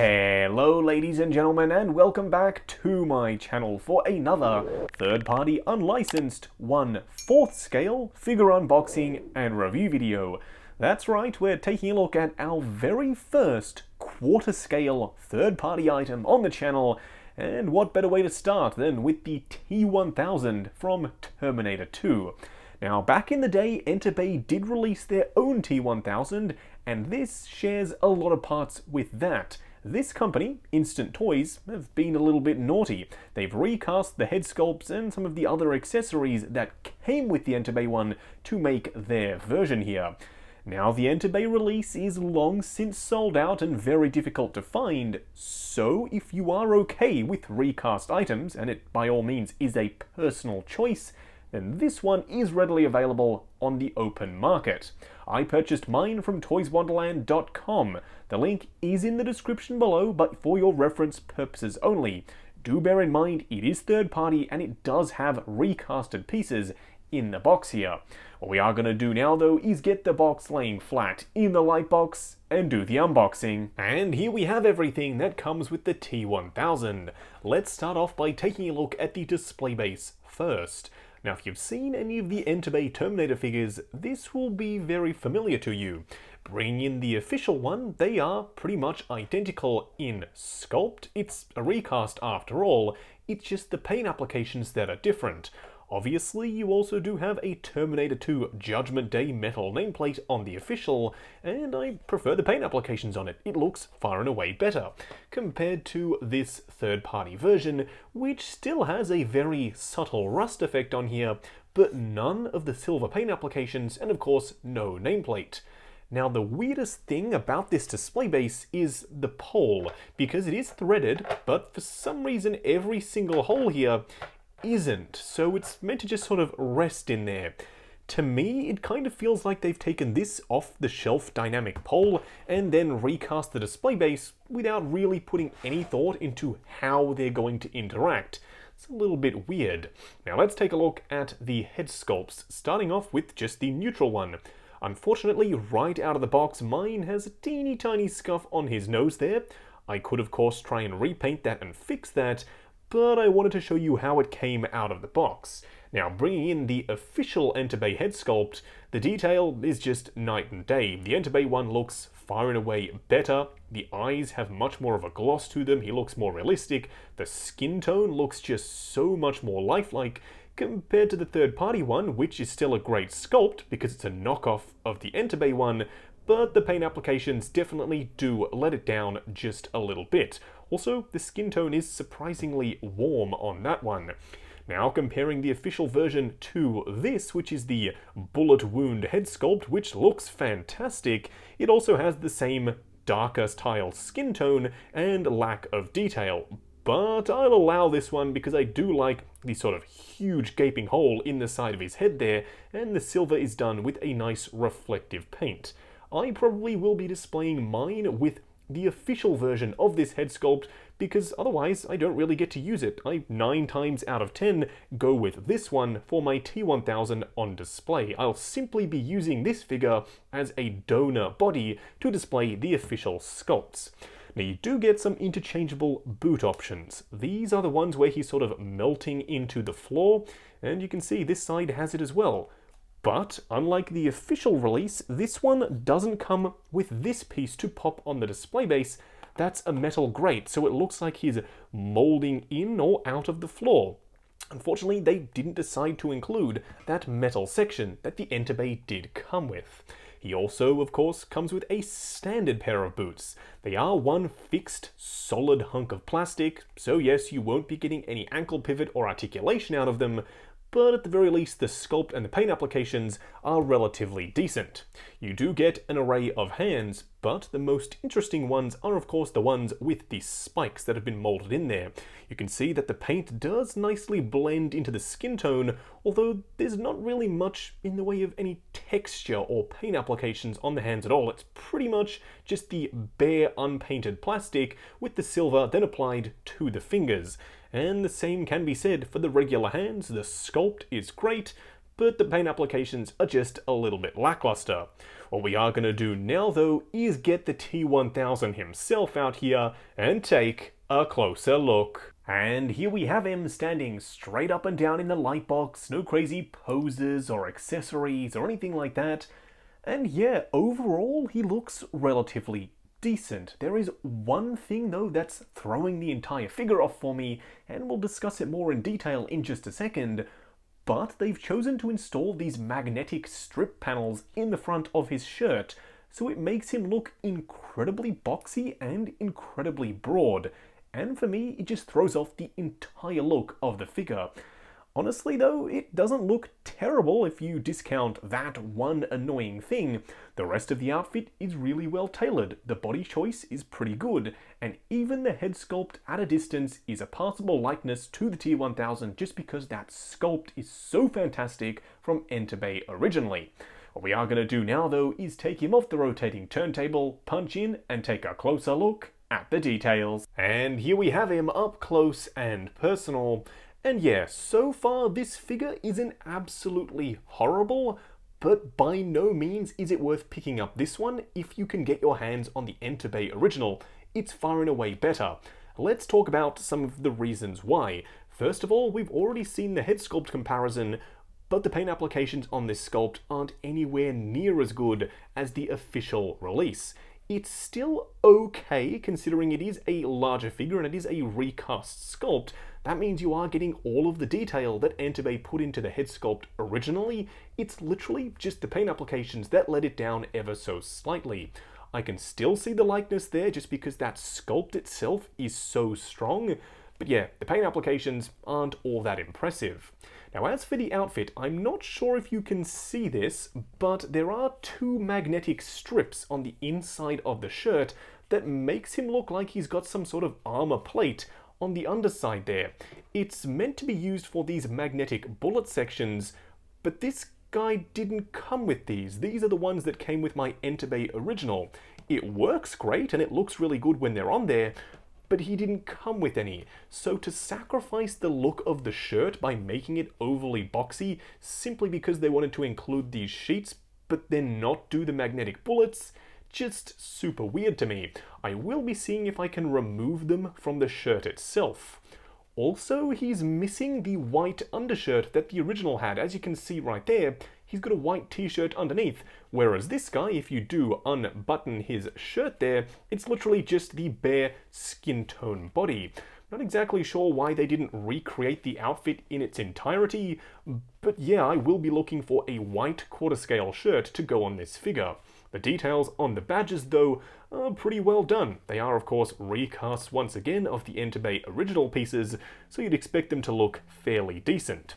Hello ladies and gentlemen, and welcome back to my channel for another third-party unlicensed 1/4 scale figure unboxing and review video. That's right, we're taking a look at our very first quarter scale third-party item on the channel, and what better way to start than with the T-1000 from Terminator 2. Now, back in the day, Enterbay did release their own T-1000, and this shares a lot of parts with that. This company, Instant Toys, have been a little bit naughty. They've recast the head sculpts and some of the other accessories that came with the Enterbay one to make their version here. Now, the Enterbay release is long since sold out and very difficult to find, so if you are okay with recast items, and it by all means is a personal choice, then this one is readily available on the open market. I purchased mine from toyswonderland.com. The link is in the description below, but for your reference purposes only. Do bear in mind it is third party and it does have recasted pieces in the box here. What we are going to do now though is get the box laying flat in the light box and do the unboxing. And here we have everything that comes with the T-1000. Let's start off by taking a look at the display base first. Now, if you've seen any of the Enterbay Terminator figures, this will be very familiar to you. Bringing in the official one, they are pretty much identical in sculpt. It's a recast after all, it's just the paint applications that are different. Obviously, you also do have a Terminator 2 Judgment Day metal nameplate on the official, and I prefer the paint applications on it. It looks far and away better, compared to this third-party version, which still has a very subtle rust effect on here, but none of the silver paint applications, and of course, no nameplate. Now, the weirdest thing about this display base is the pole, because it is threaded, but for some reason every single hole here isn't, so it's meant to just sort of rest in there. To me, it kind of feels like they've taken this off-the-shelf dynamic pole and then recast the display base without really putting any thought into how they're going to interact. It's a little bit weird. Now let's take a look at the head sculpts, starting off with just the neutral one. Unfortunately, right out of the box, mine has a teeny tiny scuff on his nose there. I could of course try and repaint that and fix that, but I wanted to show you how it came out of the box. Now, bringing in the official Enterbay head sculpt, the detail is just night and day. The Enterbay one looks far and away better. The eyes have much more of a gloss to them. He looks more realistic. The skin tone looks just so much more lifelike compared to the third-party one, which is still a great sculpt because it's a knockoff of the Enterbay one, but the paint applications definitely do let it down just a little bit. Also, the skin tone is surprisingly warm on that one. Now, comparing the official version to this, which is the bullet wound head sculpt, which looks fantastic, it also has the same darker style skin tone and lack of detail. But I'll allow this one because I do like the sort of huge gaping hole in the side of his head there, and the silver is done with a nice reflective paint. I probably will be displaying mine with the official version of this head sculpt because otherwise I don't really get to use it. I 9 times out of 10 go with this one for my T-1000 on display. I'll simply be using this figure as a donor body to display the official sculpts. Now, you do get some interchangeable boot options. These are the ones where he's sort of melting into the floor, and you can see this side has it as well. But, unlike the official release, this one doesn't come with this piece to pop on the display base. That's a metal grate, so it looks like he's molding in or out of the floor. Unfortunately, they didn't decide to include that metal section that the Enterbay did come with. He also, of course, comes with a standard pair of boots. They are one fixed, solid hunk of plastic, so yes, you won't be getting any ankle pivot or articulation out of them, but at the very least the sculpt and the paint applications are relatively decent. You do get an array of hands, but the most interesting ones are of course the ones with the spikes that have been molded in there. You can see that the paint does nicely blend into the skin tone, although there's not really much in the way of any texture or paint applications on the hands at all. It's pretty much just the bare unpainted plastic with the silver then applied to the fingers. And the same can be said for the regular hands. The sculpt is great, but the paint applications are just a little bit lackluster. What we are going to do now though is get the T1000 himself out here and take a closer look. And here we have him standing straight up and down in the light box, no crazy poses or accessories or anything like that. And yeah, overall he looks relatively decent. There is one thing though that's throwing the entire figure off for me, and we'll discuss it more in detail in just a second. But they've chosen to install these magnetic strip panels in the front of his shirt, so it makes him look incredibly boxy and incredibly broad. And for me, it just throws off the entire look of the figure. Honestly though, it doesn't look terrible if you discount that one annoying thing. The rest of the outfit is really well tailored, the body choice is pretty good, and even the head sculpt at a distance is a passable likeness to the T1000 just because that sculpt is so fantastic from Entebbe originally. What we are going to do now though is take him off the rotating turntable, punch in, and take a closer look at the details. And here we have him up close and personal. And yeah, so far this figure isn't absolutely horrible, but by no means is it worth picking up this one if you can get your hands on the Entebbe original. It's far and away better. Let's talk about some of the reasons why. First of all, we've already seen the head sculpt comparison, but the paint applications on this sculpt aren't anywhere near as good as the official release. It's still okay considering it is a larger figure and it is a recast sculpt. That means you are getting all of the detail that Entebbe put into the head sculpt originally. It's literally just the paint applications that let it down ever so slightly. I can still see the likeness there just because that sculpt itself is so strong. But yeah, the paint applications aren't all that impressive. Now as for the outfit, I'm not sure if you can see this, but there are two magnetic strips on the inside of the shirt that makes him look like he's got some sort of armor plate on the underside there. It's meant to be used for these magnetic bullet sections, but this guy didn't come with these. These are the ones that came with my Entebbe original. It works great and it looks really good when they're on there, but he didn't come with any. So to sacrifice the look of the shirt by making it overly boxy simply because they wanted to include these sheets but then not do the magnetic bullets, just super weird to me. I will be seeing if I can remove them from the shirt itself. Also, he's missing the white undershirt that the original had. As you can see right there, he's got a white t-shirt underneath, whereas this guy, if you do unbutton his shirt there, it's literally just the bare skin tone body. Not exactly sure why they didn't recreate the outfit in its entirety, but yeah, I will be looking for a white quarter-scale shirt to go on this figure. The details on the badges, though, are pretty well done. They are, of course, recasts once again of the Entebbe original pieces, so you'd expect them to look fairly decent.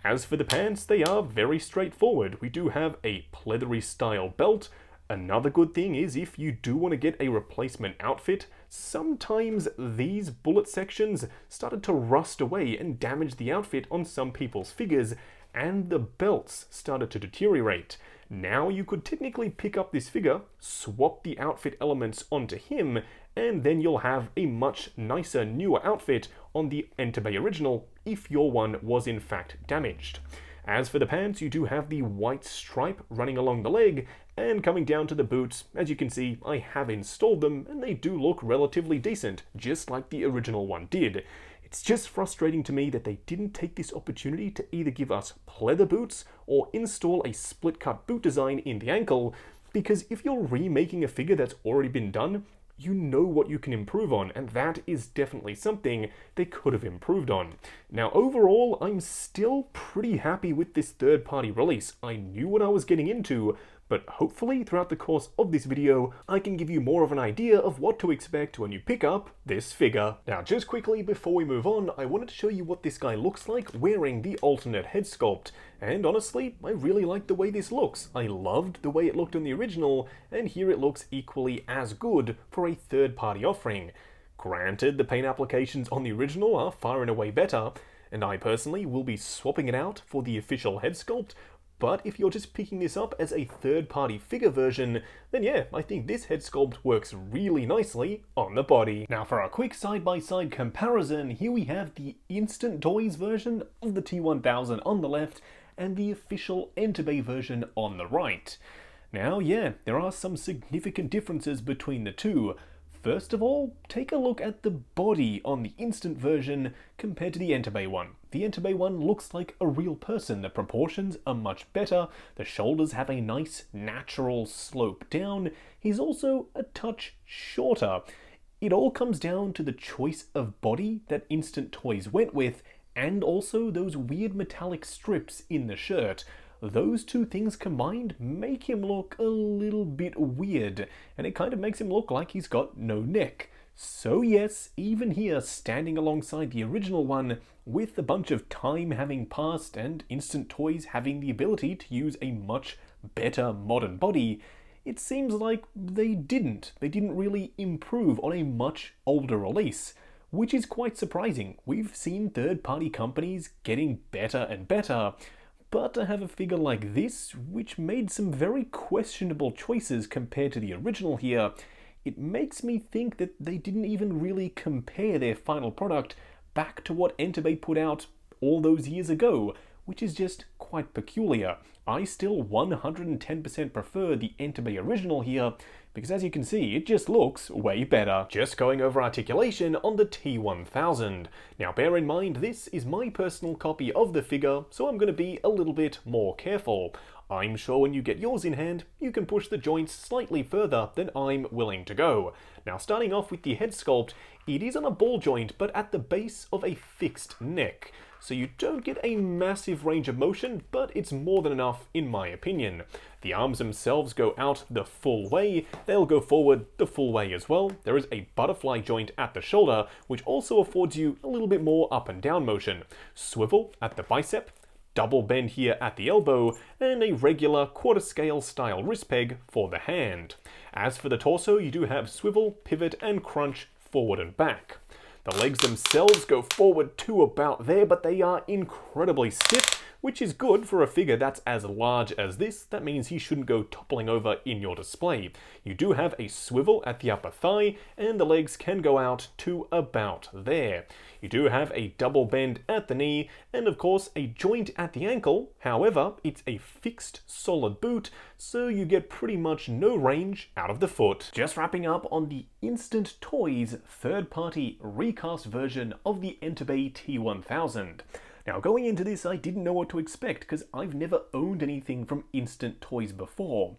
As for the pants, they are very straightforward. We do have a pleathery style belt. Another good thing is if you do want to get a replacement outfit, sometimes these bullet sections started to rust away and damage the outfit on some people's figures, and the belts started to deteriorate. Now you could technically pick up this figure, swap the outfit elements onto him, and then you'll have a much nicer, newer outfit on the Entebbe original if your one was in fact damaged. As for the pants, you do have the white stripe running along the leg, and coming down to the boots, as you can see, I have installed them, and they do look relatively decent, just like the original one did. It's just frustrating to me that they didn't take this opportunity to either give us pleather boots or install a split-cut boot design in the ankle, because if you're remaking a figure that's already been done, you know what you can improve on, and that is definitely something they could have improved on. Now overall, I'm still pretty happy with this third-party release. I knew what I was getting into, but hopefully throughout the course of this video, I can give you more of an idea of what to expect when you pick up this figure. Now just quickly before we move on, I wanted to show you what this guy looks like wearing the alternate head sculpt. And honestly, I really like the way this looks. I loved the way it looked on the original, and here it looks equally as good for a third-party offering. Granted, the paint applications on the original are far and away better, and I personally will be swapping it out for the official head sculpt, but if you're just picking this up as a third-party figure version, then yeah, I think this head sculpt works really nicely on the body. Now for a quick side-by-side comparison, here we have the Instant Toys version of the T1000 on the left, and the official Entebbe version on the right. Now, yeah, there are some significant differences between the two. First of all, take a look at the body on the instant version compared to the Entebbe one. The Entebbe one looks like a real person. The proportions are much better. The shoulders have a nice natural slope down. He's also a touch shorter. It all comes down to the choice of body that Instant Toys went with, and also those weird metallic strips in the shirt. Those two things combined make him look a little bit weird, and it kind of makes him look like he's got no neck. So yes, even here, standing alongside the original one, with a bunch of time having passed and Instant Toys having the ability to use a much better modern body, it seems like they didn't really improve on a much older release, which is quite surprising. We've seen third-party companies getting better and better, but to have a figure like this, which made some very questionable choices compared to the original here, it makes me think that they didn't even really compare their final product back to what Entebbe put out all those years ago, which is just quite peculiar. I still 110% prefer the Entebbe original here, because as you can see, it just looks way better. Just going over articulation on the T1000. Now bear in mind, this is my personal copy of the figure, so I'm going to be a little bit more careful. I'm sure when you get yours in hand, you can push the joints slightly further than I'm willing to go. Now starting off with the head sculpt, it is on a ball joint, but at the base of a fixed neck. So you don't get a massive range of motion, but it's more than enough in my opinion. The arms themselves go out the full way, they'll go forward the full way as well. There is a butterfly joint at the shoulder, which also affords you a little bit more up and down motion. Swivel at the bicep, double bend here at the elbow, and a regular quarter scale style wrist peg for the hand. As for the torso, you do have swivel, pivot, and crunch forward and back. The legs themselves go forward to about there, but they are incredibly stiff, which is good for a figure that's as large as this. That means he shouldn't go toppling over in your display. You do have a swivel at the upper thigh, and the legs can go out to about there. You do have a double bend at the knee, and of course a joint at the ankle. However, it's a fixed solid boot, so you get pretty much no range out of the foot. Just wrapping up on the Instant Toys third-party recast version of the Entebbe T1000. Now going into this, I didn't know what to expect because I've never owned anything from Instant Toys before.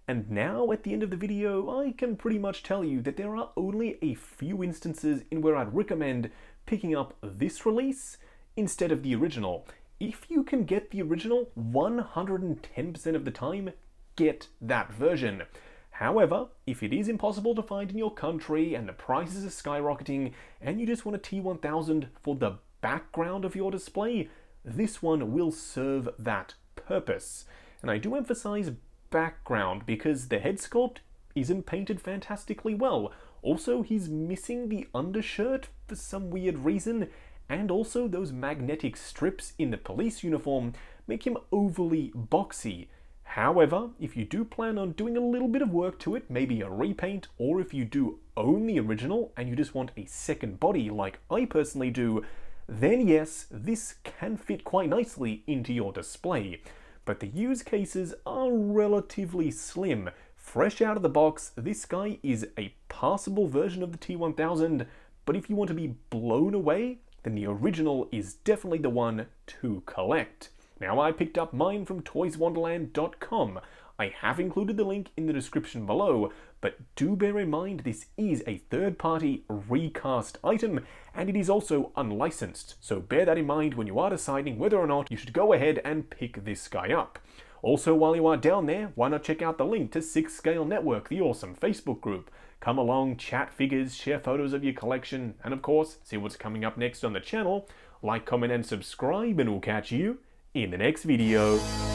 And now at the end of the video, I can pretty much tell you that there are only a few instances in where I'd recommend picking up this release instead of the original. If you can get the original, 110% of the time, get that version. However, if it is impossible to find in your country and the prices are skyrocketing and you just want a T1000 for the background of your display, this one will serve that purpose. And I do emphasize background because the head sculpt isn't painted fantastically well. Also, he's missing the undershirt for some weird reason, and also those magnetic strips in the police uniform make him overly boxy. However, if you do plan on doing a little bit of work to it, maybe a repaint, or if you do own the original and you just want a second body like I personally do, then yes, this can fit quite nicely into your display. But the use cases are relatively slim. Fresh out of the box, this guy is a passable version of the T1000, but if you want to be blown away, then the original is definitely the one to collect. Now, I picked up mine from toyswonderland.com. I have included the link in the description below, but do bear in mind this is a third-party recast item, and it is also unlicensed, so bear that in mind when you are deciding whether or not you should go ahead and pick this guy up. Also, while you are down there, why not check out the link to 6 Scale Network, the awesome Facebook group. Come along, chat figures, share photos of your collection, and of course, see what's coming up next on the channel. Like, comment, and subscribe, and we'll catch you in the next video.